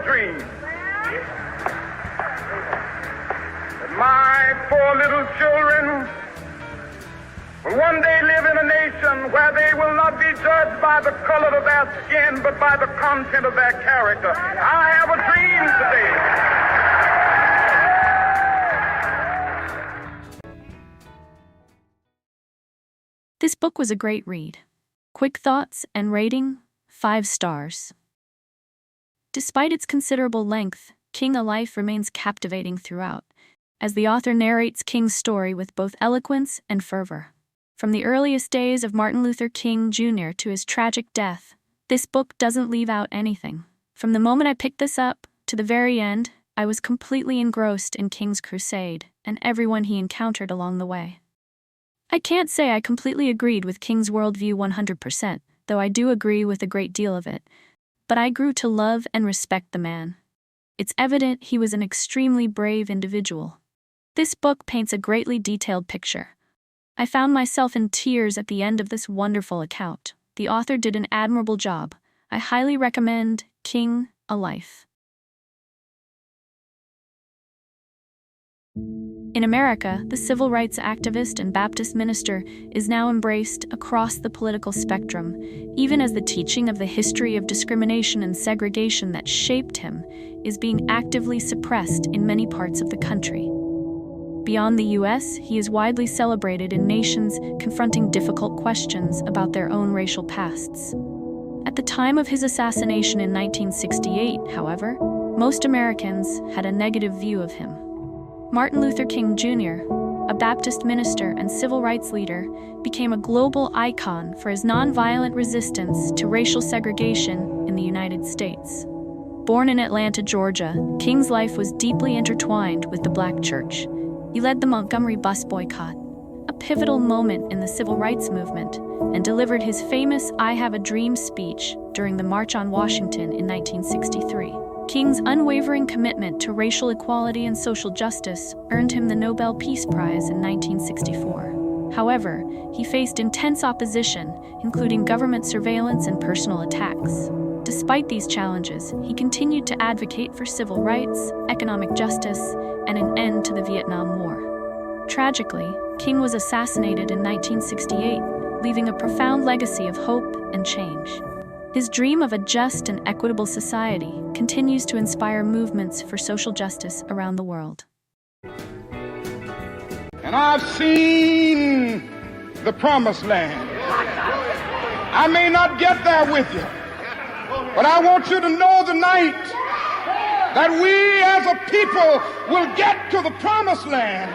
dream that my four little children will one day live in a nation where they will not be judged by the color of their skin, but by the content of their character. I have a dream today. This book was a great read. Quick thoughts and rating, 5 stars. Despite its considerable length, King: A Life remains captivating throughout, as the author narrates King's story with both eloquence and fervor. From the earliest days of Martin Luther King Jr. to his tragic death, this book doesn't leave out anything. From the moment I picked this up to the very end, I was completely engrossed in King's crusade and everyone he encountered along the way. I can't say I completely agreed with King's worldview 100%, though I do agree with a great deal of it, but I grew to love and respect the man. It's evident he was an extremely brave individual. This book paints a greatly detailed picture. I found myself in tears at the end of this wonderful account. The author did an admirable job. I highly recommend King: A Life. In America, the civil rights activist and Baptist minister is now embraced across the political spectrum, even as the teaching of the history of discrimination and segregation that shaped him is being actively suppressed in many parts of the country. Beyond the U.S., he is widely celebrated in nations confronting difficult questions about their own racial pasts. At the time of his assassination in 1968, however, most Americans had a negative view of him. Martin Luther King Jr., a Baptist minister and civil rights leader, became a global icon for his nonviolent resistance to racial segregation in the United States. Born in Atlanta, Georgia, King's life was deeply intertwined with the Black church. He led the Montgomery bus boycott, a pivotal moment in the civil rights movement, and delivered his famous "I Have a Dream" speech during the March on Washington in 1963. King's unwavering commitment to racial equality and social justice earned him the Nobel Peace Prize in 1964. However, he faced intense opposition, including government surveillance and personal attacks. Despite these challenges, he continued to advocate for civil rights, economic justice, and an end to the Vietnam War. Tragically, King was assassinated in 1968, leaving a profound legacy of hope and change. His dream of a just and equitable society continues to inspire movements for social justice around the world. And I've seen the promised land. I may not get there with you, but I want you to know tonight that we as a people will get to the promised land.